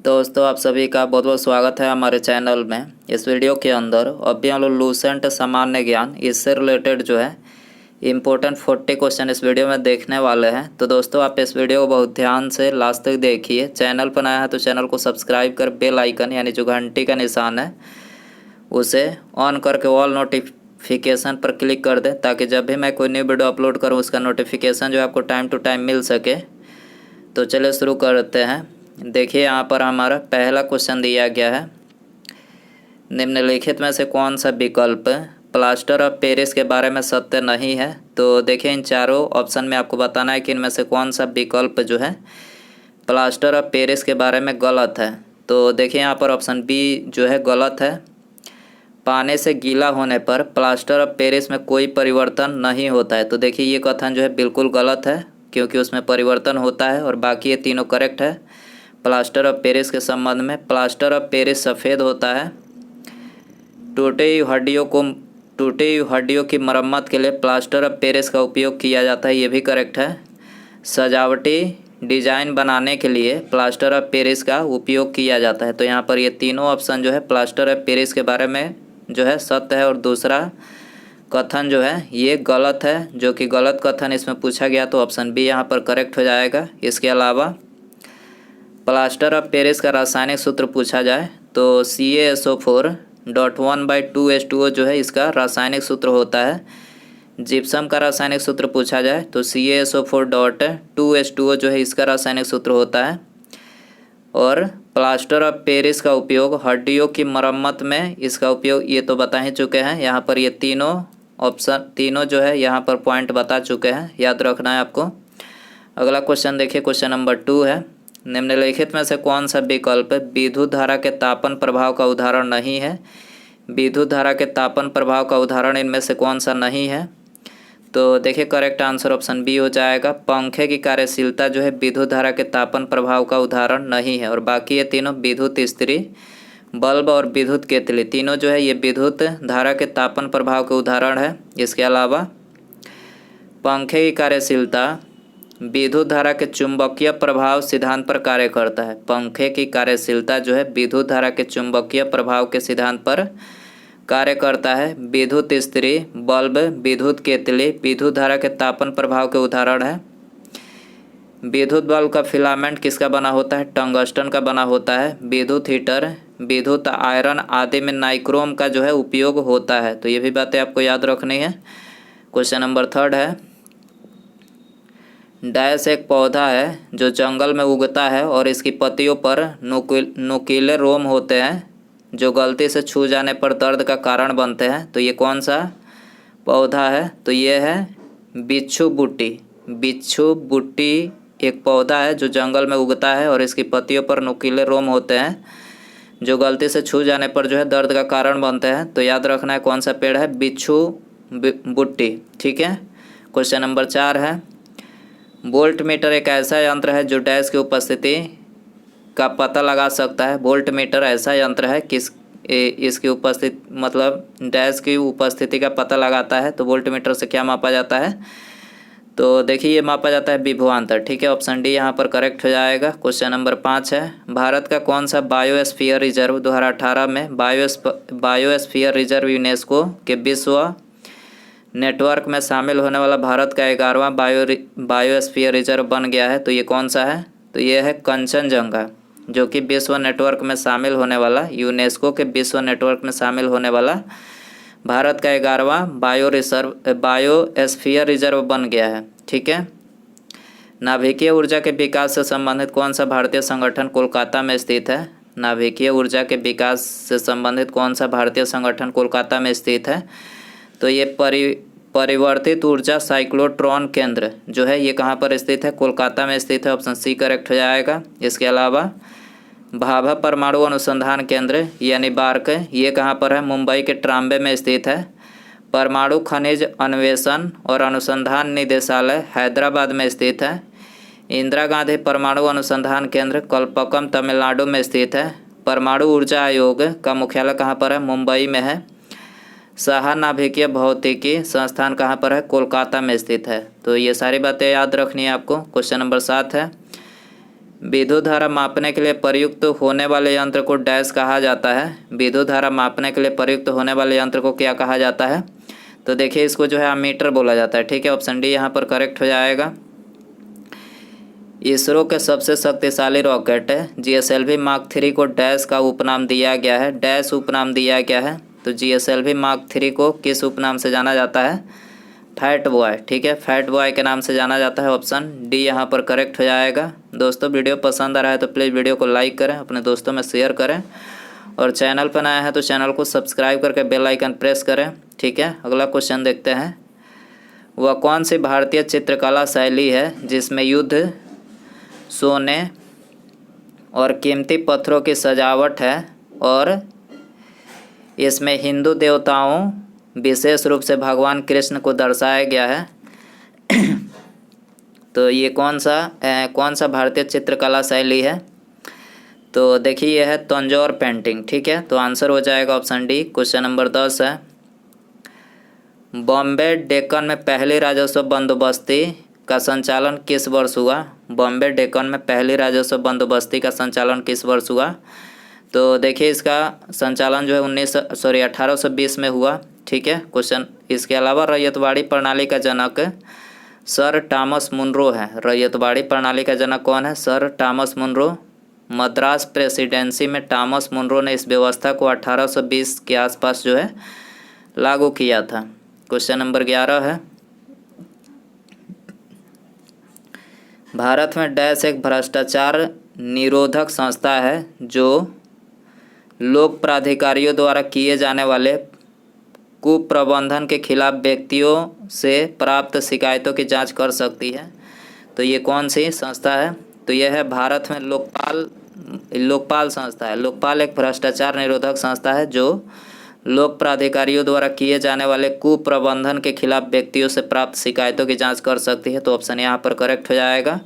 दोस्तों आप सभी का बहुत बहुत स्वागत है हमारे चैनल में। इस वीडियो के अंदर अभी हम लोग लूसेंट सामान्य ज्ञान इससे रिलेटेड जो है इम्पोर्टेंट 40 क्वेश्चन इस वीडियो में देखने वाले हैं। तो दोस्तों आप इस वीडियो को बहुत ध्यान से लास्ट तक देखिए। चैनल पर नया है तो चैनल को सब्सक्राइब कर बेल आइकन यानी जो घंटी का निशान है उसे ऑन करके ऑल नोटिफिकेशन पर क्लिक कर दें, ताकि जब भी मैं कोई न्यू वीडियो अपलोड करूँ उसका नोटिफिकेशन जो है आपको टाइम टू टाइम मिल सके। तो चलिए शुरू करते हैं। देखिए यहाँ पर हमारा पहला क्वेश्चन दिया गया है, निम्नलिखित में से कौन सा विकल्प प्लास्टर ऑफ पेरिस के बारे में सत्य नहीं है। तो देखिए इन चारों ऑप्शन में आपको बताना है कि इनमें से कौन सा विकल्प जो है प्लास्टर ऑफ पेरिस के बारे में गलत है। तो देखिए यहाँ पर ऑप्शन बी जो है गलत है। पानी से गीला होने पर प्लास्टर ऑफ पेरिस में कोई परिवर्तन नहीं होता है। तो देखिए ये कथन जो है बिल्कुल गलत है, क्योंकि उसमें परिवर्तन होता है और बाकी ये तीनों करेक्ट है। प्लास्टर ऑफ पेरिस के संबंध में प्लास्टर ऑफ पेरिस सफ़ेद होता है। टूटी हुई हड्डियों की मरम्मत के लिए प्लास्टर ऑफ पेरिस का उपयोग किया जाता है, ये भी करेक्ट है। सजावटी डिजाइन बनाने के लिए प्लास्टर ऑफ पेरिस का उपयोग किया जाता है। तो यहाँ पर ये तीनों ऑप्शन जो है प्लास्टर ऑफ पेरिस के बारे में जो है सत्य है, और दूसरा कथन जो है ये गलत है, जो कि गलत कथन इसमें पूछा गया। तो ऑप्शन बी यहाँ पर करेक्ट हो जाएगा। इसके अलावा प्लास्टर ऑफ पेरिस का रासायनिक सूत्र पूछा जाए तो CaSO4.1/2H2O जो है इसका रासायनिक सूत्र होता है। जिप्सम का रासायनिक सूत्र पूछा जाए तो CaSO4.2H2O जो है इसका रासायनिक सूत्र होता है। और प्लास्टर ऑफ पेरिस का उपयोग हड्डियों की मरम्मत में इसका उपयोग ये तो बता ही चुके हैं। यहाँ पर ये तीनों ऑप्शन जो है यहाँ पर पॉइंट बता चुके हैं, याद रखना है आपको। अगला क्वेश्चन देखिए, क्वेश्चन नंबर 2 है, निम्नलिखित में से कौन सा विकल्प विद्युत धारा के तापन प्रभाव का उदाहरण नहीं है। विद्युत धारा के तापन प्रभाव का उदाहरण इनमें से कौन सा नहीं है। तो देखिए करेक्ट आंसर ऑप्शन बी हो जाएगा। पंखे की कार्यशीलता जो है विद्युत धारा के तापन प्रभाव का उदाहरण नहीं है, और बाकी ये तीनों विद्युत इस्त्री, बल्ब और विद्युत केतली तीनों जो है ये विद्युत धारा के तापन प्रभाव के उदाहरण है। इसके अलावा पंखे की कार्यशीलता विद्युत धारा के चुंबकीय प्रभाव सिद्धांत पर कार्य करता है। पंखे की कार्यशीलता जो है विद्युत धारा के चुंबकीय प्रभाव के सिद्धांत पर कार्य करता है। विद्युत इस्त्री, बल्ब, विद्युत केतली विद्युत धारा के तापन प्रभाव के उदाहरण है। विद्युत बल्ब का फिलामेंट किसका बना होता है, टंगस्टन का बना होता है। विद्युत हीटर, विद्युत आयरन आदि में नाइक्रोम का जो है उपयोग होता है। तो ये भी बातें आपको याद रखनी है। क्वेश्चन नंबर 3 है, डैश एक पौधा है जो जंगल में उगता है और इसकी पत्तियों पर नुकीले रोम होते हैं जो गलती से छू जाने पर दर्द का कारण बनते हैं। तो ये कौन सा पौधा है। तो ये है बिच्छू बुट्टी। बिच्छू बुट्टी एक पौधा है जो जंगल में उगता है और इसकी पत्तियों पर नुकीले रोम होते हैं जो गलती से छू जाने पर जो है दर्द का कारण बनते हैं। तो याद रखना है कौन सा पेड़ है, बिच्छू बुट्टी। ठीक है। क्वेश्चन नंबर 4 है, वोल्ट मीटर एक ऐसा यंत्र है जो डैश की उपस्थिति का पता लगा सकता है। वोल्ट मीटर ऐसा यंत्र है इसकी उपस्थिति मतलब डैश की उपस्थिति का पता लगाता है। तो वोल्ट मीटर से क्या मापा जाता है। तो देखिए ये मापा जाता है विभवांतर। ठीक है, ऑप्शन डी यहाँ पर करेक्ट हो जाएगा। क्वेश्चन नंबर 5 है, भारत का कौन सा बायोस्फीयर रिजर्व 2018 में बायोस्फीयर रिजर्व यूनेस्को के विश्व नेटवर्क में शामिल होने वाला भारत का 11वां बायोस्फीयर रिजर्व बन गया है। तो ये कौन सा है। तो ये है कंचनजंगा, जो कि विश्व नेटवर्क में शामिल होने वाला, यूनेस्को के विश्व नेटवर्क में शामिल होने वाला भारत का 11वां बायोस्फीयर रिजर्व बन गया है। ठीक है। नाभिकीय ऊर्जा के विकास से संबंधित कौन सा भारतीय संगठन कोलकाता में स्थित है। नाभिकीय ऊर्जा के विकास से संबंधित कौन सा भारतीय संगठन कोलकाता में स्थित है। तो ये परिवर्तित ऊर्जा साइक्लोट्रॉन केंद्र जो है ये कहाँ पर स्थित है, कोलकाता में स्थित है। ऑप्शन सी करेक्ट हो जाएगा। इसके अलावा भाभा परमाणु अनुसंधान केंद्र यानी बार्क, ये कहाँ पर है, मुंबई के ट्राम्बे में स्थित है। परमाणु खनिज अन्वेषण और अनुसंधान निदेशालय हैदराबाद में स्थित है। इंदिरा गांधी परमाणु अनुसंधान केंद्र कलपक्कम तमिलनाडु में स्थित है। परमाणु ऊर्जा आयोग का मुख्यालय कहाँ पर है, मुंबई में है। साहा नाभिकीय भौतिकी संस्थान कहाँ पर है, कोलकाता में स्थित है। तो ये सारी बातें याद रखनी है आपको। क्वेश्चन नंबर 7 है, विद्युत धारा मापने के लिए प्रयुक्त होने वाले यंत्र को डैश कहा जाता है। विद्युत धारा मापने के लिए प्रयुक्त होने वाले यंत्र को क्या कहा जाता है? तो देखिए इसको जो है अमीटर बोला जाता है। ठीक है, ऑप्शन डी यहाँ पर करेक्ट हो जाएगा। इसरो के सबसे शक्तिशाली रॉकेट GSLV मार्क 3 को डैश का उपनाम दिया गया है। डैश उपनाम दिया गया है। तो GSLV मार्क 3 को किस उपनाम से जाना जाता है? Fat boy. ठीक है, फैट बॉय के नाम से जाना जाता है। ऑप्शन डी यहाँ पर करेक्ट हो जाएगा। दोस्तों वीडियो पसंद आ रहा है तो प्लीज़ वीडियो को लाइक करें, अपने दोस्तों में शेयर करें और चैनल पर नया है तो चैनल को सब्सक्राइब करके बेल आइकन प्रेस करें। ठीक है, अगला क्वेश्चन देखते हैं। वह कौन सी भारतीय चित्रकला शैली है जिसमें युद्ध, सोने और कीमती पत्थरों की सजावट है और इसमें हिंदू देवताओं विशेष रूप से भगवान कृष्ण को दर्शाया गया है? तो ये कौन सा भारतीय चित्रकला शैली है? तो देखिए यह है तंजौर पेंटिंग। ठीक है, तो आंसर हो जाएगा ऑप्शन डी। क्वेश्चन नंबर 10 है। बॉम्बे डेक्कन में पहली राजस्व बंदोबस्ती का संचालन किस वर्ष हुआ? बॉम्बे डेक्कन में पहली राजस्व बंदोबस्ती का संचालन किस वर्ष हुआ? तो देखिए इसका संचालन जो है 1820 में हुआ। ठीक है, क्वेश्चन इसके अलावा रैयतवाड़ी प्रणाली का जनक सर टॉमस मुनरो है। रैयतवाड़ी प्रणाली का जनक कौन है? Sir Thomas Munro. Madras presidency में टॉमस मुनरो ने इस व्यवस्था को 1820 के आसपास जो है लागू किया था। क्वेश्चन नंबर 11 है। भारत में डैश एक भ्रष्टाचार निरोधक संस्था है जो लोक प्राधिकारियों द्वारा किए जाने वाले कुप्रबंधन के खिलाफ व्यक्तियों से प्राप्त शिकायतों की जांच कर सकती है। तो ये कौन सी संस्था है? तो यह है भारत में लोकपाल संस्था है। लोकपाल एक भ्रष्टाचार निरोधक संस्था है जो लोक प्राधिकारियों द्वारा किए जाने वाले कुप्रबंधन के खिलाफ व्यक्तियों से प्राप्त शिकायतों की जांच कर सकती है। तो ऑप्शन यहाँ पर करेक्ट हो जाएगा।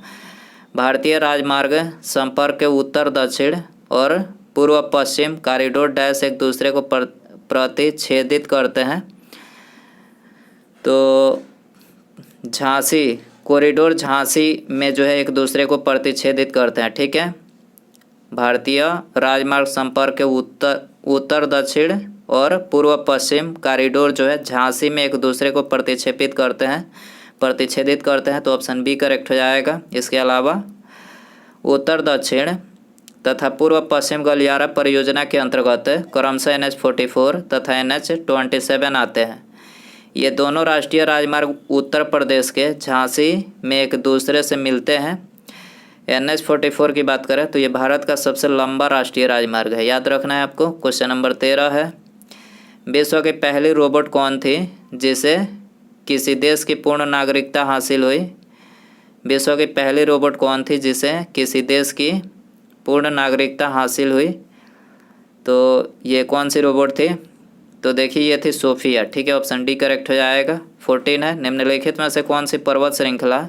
भारतीय राजमार्ग संपर्क के उत्तर दक्षिण और पूर्व पश्चिम कॉरिडोर डैश एक दूसरे को प्रतिच्छेदित करते हैं। तो झांसी कॉरिडोर झांसी में जो है एक दूसरे को प्रतिच्छेदित करते हैं। ठीक है, भारतीय राजमार्ग संपर्क के उत्तर दक्षिण और पूर्व पश्चिम कॉरिडोर जो है झांसी में एक दूसरे को प्रतिच्छेदित करते हैं। तो ऑप्शन बी करेक्ट हो जाएगा। इसके अलावा उत्तर दक्षिण तथा पूर्व पश्चिम गलियारा परियोजना के अंतर्गत क्रमशः NH44 तथा NH27 आते हैं। ये दोनों राष्ट्रीय राजमार्ग उत्तर प्रदेश के झांसी में एक दूसरे से मिलते हैं। NH44 की बात करें तो ये भारत का सबसे लंबा राष्ट्रीय राजमार्ग है, याद रखना है आपको। क्वेश्चन नंबर 13 है। विश्व की पहली रोबोट कौन थी जिसे किसी देश की पूर्ण नागरिकता हासिल हुई? विश्व की पहली रोबोट कौन थी जिसे किसी देश की पूर्ण नागरिकता हासिल हुई? तो ये कौन सी रोबोट थी? तो देखिए ये थी सोफिया। ठीक है, ऑप्शन डी करेक्ट हो जाएगा। 14 है। निम्नलिखित में से कौन सी पर्वत श्रृंखला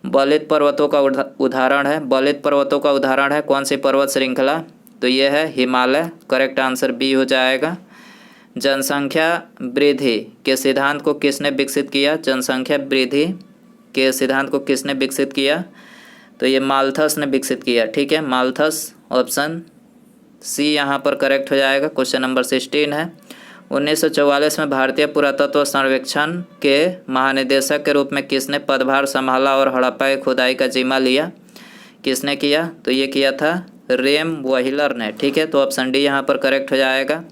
बलित पर्वतों का उदाहरण है? बलित पर्वतों का उदाहरण है कौन सी पर्वत श्रृंखला? तो ये है हिमालय। करेक्ट आंसर बी हो जाएगा। जनसंख्या वृद्धि के सिद्धांत को किसने विकसित किया? जनसंख्या वृद्धि के सिद्धांत को किसने विकसित किया? तो ये माल्थस ने विकसित किया। ठीक है, माल्थस। ऑप्शन सी यहाँ पर करेक्ट हो जाएगा। क्वेश्चन नंबर 16 है। 1944 में भारतीय पुरातत्व सर्वेक्षण के महानिदेशक के रूप में किसने पदभार संभाला और हड़प्पा की खुदाई का जिम्मा लिया? किसने किया? तो ये किया था रेम व्हीलर ने। ठीक है, तो ऑप्शन डी यहाँ पर करेक्ट हो जाएगा।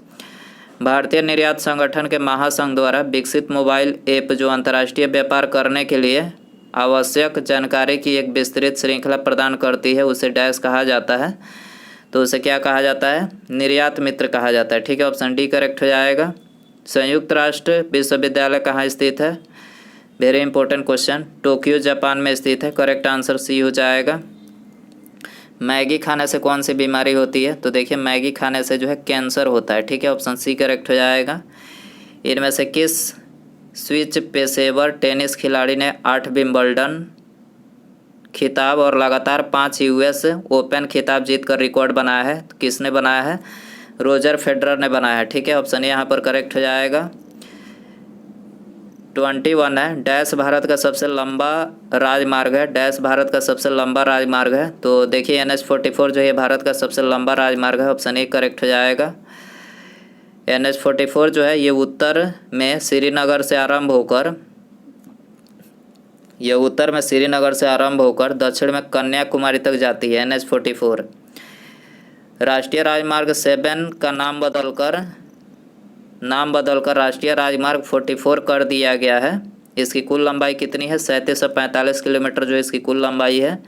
भारतीय निर्यात संगठन के महासंघ द्वारा विकसित मोबाइल ऐप जो अंतर्राष्ट्रीय व्यापार करने के लिए आवश्यक जानकारी की एक विस्तृत श्रृंखला प्रदान करती है उसे डैश कहा जाता है? तो उसे क्या कहा जाता है? निर्यात मित्र कहा जाता है। ठीक है, ऑप्शन डी करेक्ट हो जाएगा। संयुक्त राष्ट्र विश्वविद्यालय कहाँ स्थित है? Very important question. Tokyo Japan में स्थित है। करेक्ट आंसर सी हो जाएगा। मैगी खाने से कौन सी बीमारी होती है? तो देखिए मैगी खाने से जो है कैंसर होता है। ठीक है, ऑप्शन सी करेक्ट हो जाएगा। इनमें से किस स्विच पेशेवर टेनिस खिलाड़ी ने 8 विंबलडन खिताब और लगातार 5 US ओपन खिताब जीतकर रिकॉर्ड बनाया है? तो किसने बनाया है? रोजर फेडरर ने बनाया है। ठीक है, ऑप्शन यहाँ पर करेक्ट हो जाएगा। 21 है, डैश भारत का सबसे लंबा राजमार्ग है, डैश भारत का सबसे लंबा राजमार्ग है। तो देखिए NH44 जो है भारत का सबसे लंबा राजमार्ग है, ऑप्शन ए करेक्ट हो जाएगा। NH44 जो है ये उत्तर में श्रीनगर से आरंभ होकर दक्षिण में कन्याकुमारी तक जाती है NH44। राष्ट्रीय राजमार्ग 7 का नाम बदलकर राष्ट्रीय राजमार्ग 44 कर दिया गया है। इसकी कुल लंबाई कितनी है? 3745 किलोमीटर जो इसकी कुल लंबाई है।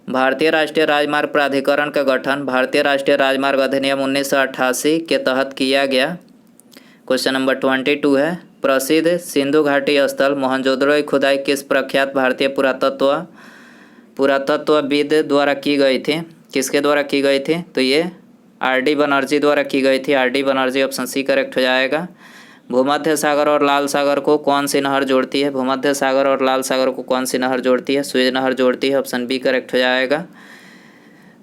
भारतीय राष्ट्रीय राजमार्ग प्राधिकरण का गठन भारतीय राष्ट्रीय राजमार्ग अधिनियम 1988 के तहत किया गया। क्वेश्चन नंबर 22 है, प्रसिद्ध सिंधु घाटी स्थल मोहनजोदड़ो की खुदाई किस प्रख्यात भारतीय पुरातत्वविद द्वारा की गई थी? किसके द्वारा की गई थी? तो ये RD बनर्जी द्वारा की गई थी। RD Banerjee, option C correct हो जाएगा। भूमध्य सागर और लाल सागर को कौन सी नहर जोड़ती है? भूमध्य सागर और लाल सागर को कौन सी नहर जोड़ती है? सुएज नहर जोड़ती है, ऑप्शन बी करेक्ट हो जाएगा।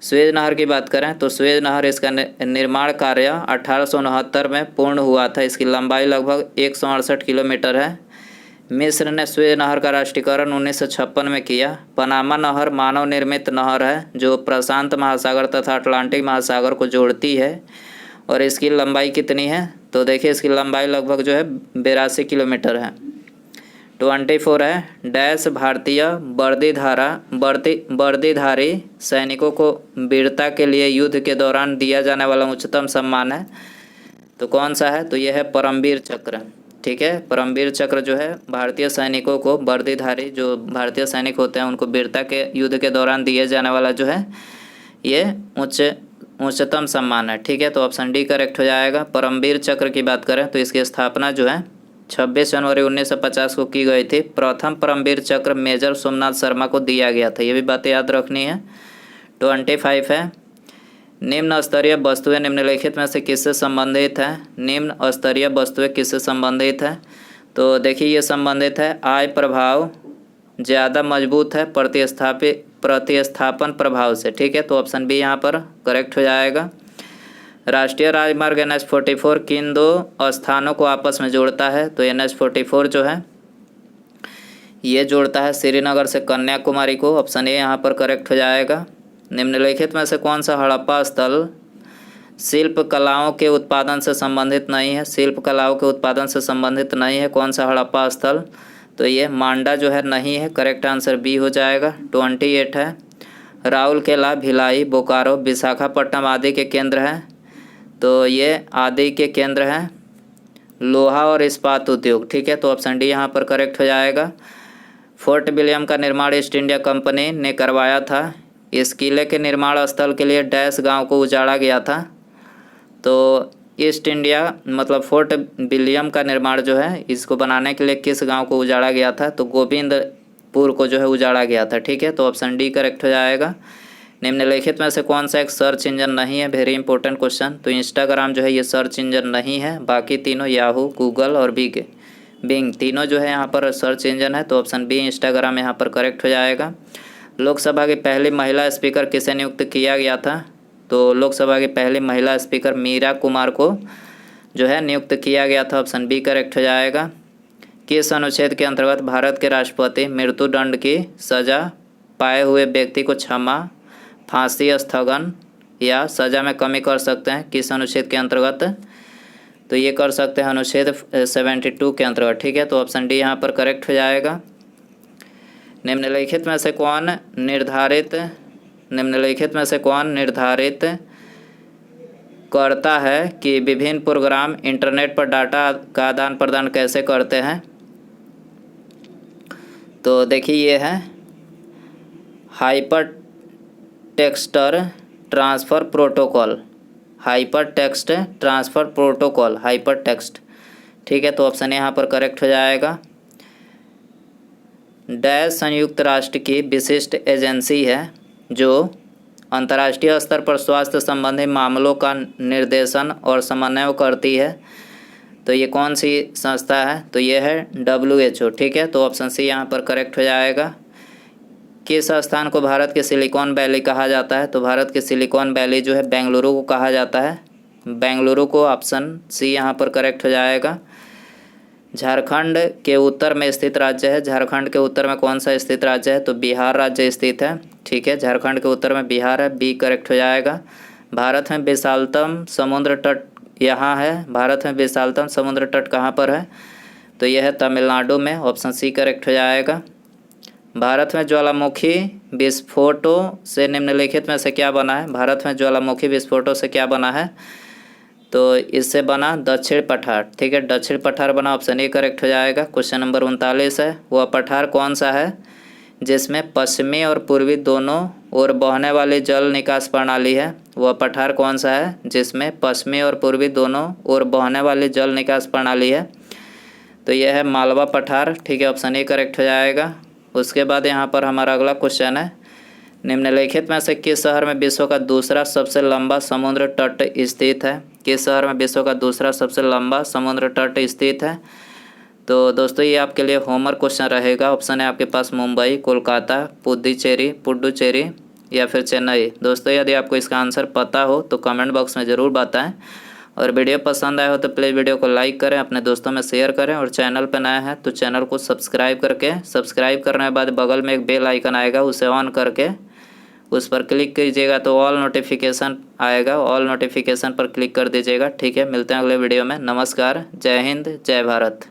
सुएज नहर की बात करें तो सुएज नहर इसका निर्माण कार्य 1869 में पूर्ण हुआ था। इसकी लंबाई लगभग 168 किलोमीटर है। मिस्र ने सुएज नहर का राष्ट्रीयकरण 1956 में किया। पनामा नहर मानव निर्मित नहर है जो प्रशांत महासागर तथा अटलांटिक महासागर को जोड़ती है और इसकी लंबाई कितनी है? तो देखिए इसकी लंबाई लगभग जो है 82 किलोमीटर है। 24 है, डैश भारतीय वर्दीधारी सैनिकों को वीरता के लिए युद्ध के दौरान दिया जाने वाला उच्चतम सम्मान है। तो कौन सा है? तो यह है परमवीर चक्र। ठीक है, परमवीर चक्र जो है भारतीय सैनिकों को, वर्दीधारी जो भारतीय सैनिक होते हैं उनको वीरता के युद्ध के दौरान दिए जाने वाला जो है ये उच्चतम सम्मान है। ठीक है, तो ऑप्शन डी करेक्ट हो जाएगा। परमवीर चक्र की बात करें तो इसकी स्थापना जो है 26 जनवरी 1950 को की गई थी। प्रथम परमवीर चक्र मेजर सोमनाथ शर्मा को दिया गया था। ये भी बातें याद रखनी है। 25 है, निम्न स्तरीय वस्तुएं निम्नलिखित में से किससे संबंधित है? निम्न स्तरीय वस्तुएं किससे संबंधित है? तो देखिए ये संबंधित है आय प्रभाव ज़्यादा मजबूत है प्रतिस्थापन प्रभाव से। ठीक है, तो ऑप्शन बी यहाँ पर करेक्ट हो जाएगा। राष्ट्रीय राजमार्ग NH44 किन दो स्थानों को आपस में जोड़ता है? तो NH44 जो है ये जोड़ता है श्रीनगर से कन्याकुमारी को, ऑप्शन ए यहाँ पर करेक्ट हो जाएगा। निम्नलिखित में से कौन सा हड़प्पा स्थल शिल्प कलाओं के उत्पादन से संबंधित नहीं है? शिल्प कलाओं के उत्पादन से संबंधित नहीं है, कौन सा हड़प्पा स्थल? तो ये मांडा जो है नहीं है, करेक्ट आंसर बी हो जाएगा। 28 है, राउरकेला, भिलाई, बोकारो, विशाखापट्टनम आदि के केंद्र हैं। तो ये आदि के केंद्र हैं लोहा और इस्पात उद्योग। ठीक है, तो ऑप्शन डी यहाँ पर करेक्ट हो जाएगा। फोर्ट विलियम का निर्माण ईस्ट इंडिया कंपनी ने करवाया था। इस किले के निर्माण स्थल के लिए डैश गांव को उजाड़ा गया था। तो ईस्ट इंडिया मतलब फोर्ट विलियम का निर्माण जो है इसको बनाने के लिए किस गांव को उजाड़ा गया था? तो गोविंदपुर को जो है उजाड़ा गया था। ठीक है, तो ऑप्शन डी करेक्ट हो जाएगा। निम्नलिखित में से कौन सा एक सर्च इंजन नहीं है? Very important question. तो इंस्टाग्राम जो है ये सर्च इंजन नहीं है, बाकी तीनों याहू, गूगल और बिंग तीनों जो है यहाँ पर सर्च इंजन है। तो ऑप्शन बी इंस्टाग्राम यहाँ पर करेक्ट हो जाएगा। लोकसभा की पहली महिला स्पीकर किसे नियुक्त किया गया था? तो लोकसभा की पहली महिला स्पीकर मीरा कुमार को जो है नियुक्त किया गया था, ऑप्शन बी करेक्ट हो जाएगा। किस अनुच्छेद के अंतर्गत भारत के राष्ट्रपति मृत्युदंड की सज़ा पाए हुए व्यक्ति को क्षमा, फांसी स्थगन या सज़ा में कमी कर सकते हैं? किस अनुच्छेद के अंतर्गत? तो ये कर सकते हैं अनुच्छेद 72 के अंतर्गत। ठीक है, तो ऑप्शन डी यहाँ पर करेक्ट हो जाएगा। निम्नलिखित में से कौन निर्धारित करता है कि विभिन्न प्रोग्राम इंटरनेट पर डाटा का आदान प्रदान कैसे करते हैं? तो देखिए ये है hyper text transfer protocol, hyper text. ठीक है, तो ऑप्शन यहाँ पर करेक्ट हो जाएगा। डैश संयुक्त राष्ट्र की विशिष्ट एजेंसी है जो अंतर्राष्ट्रीय स्तर पर स्वास्थ्य संबंधी मामलों का निर्देशन और समन्वय करती है। तो ये कौन सी संस्था है? तो ये है WHO। ठीक है, तो ऑप्शन सी यहाँ पर करेक्ट हो जाएगा। किस स्थान को भारत के सिलिकॉन वैली कहा जाता है? तो भारत के सिलिकॉन वैली जो है बेंगलुरु को कहा जाता है, बेंगलुरु को, ऑप्शन सी यहाँ पर करेक्ट हो जाएगा। झारखंड के उत्तर में स्थित राज्य है। झारखंड के उत्तर में कौन सा स्थित राज्य है? तो बिहार राज्य स्थित है। ठीक है, झारखंड के उत्तर में बिहार है, बी करेक्ट हो जाएगा। भारत में विशालतम समुद्र तट यहाँ है। भारत में विशालतम समुद्र तट कहाँ पर है? तो यह है तमिलनाडु में, ऑप्शन सी करेक्ट हो जाएगा। भारत में ज्वालामुखी विस्फोटों से निम्नलिखित में से क्या बना है? भारत में ज्वालामुखी विस्फोटों से क्या बना है? तो इससे बना दक्षिण पठार। ठीक है, दक्षिण पठार बना, ऑप्शन ए करेक्ट हो जाएगा। क्वेश्चन नंबर 39 है, वह पठार कौन सा है जिसमें पश्चिमी और पूर्वी दोनों ओर बहने वाली जल निकास प्रणाली है? वह पठार कौन सा है जिसमें पश्चिमी और पूर्वी दोनों ओर बहने वाली जल निकास प्रणाली है? तो यह है मालवा पठार। ठीक है, ऑप्शन ए करेक्ट हो जाएगा। उसके बाद यहाँ पर हमारा अगला क्वेश्चन है, निम्नलिखित में से किस शहर में विश्व का दूसरा सबसे लंबा समुद्र तट स्थित है? किस शहर में विश्व का दूसरा सबसे लंबा समुद्र तट स्थित है? तो दोस्तों ये आपके लिए होमवर्क क्वेश्चन रहेगा। ऑप्शन है आपके पास मुंबई, कोलकाता, पुडुचेरी या फिर चेन्नई। दोस्तों यदि आपको इसका आंसर पता हो तो कमेंट बॉक्स में ज़रूर बताएं, और वीडियो पसंद आया हो तो प्लीज़ वीडियो को लाइक करें, अपने दोस्तों में शेयर करें, और चैनल पर नया है तो चैनल को सब्सक्राइब करने के बाद बगल में एक बेल आइकन आएगा, उसे ऑन करके उस पर क्लिक कीजिएगा तो ऑल नोटिफिकेशन आएगा, ऑल नोटिफिकेशन पर क्लिक कर दीजिएगा। ठीक है, मिलते हैं अगले वीडियो में। नमस्कार, जय हिंद, जय भारत।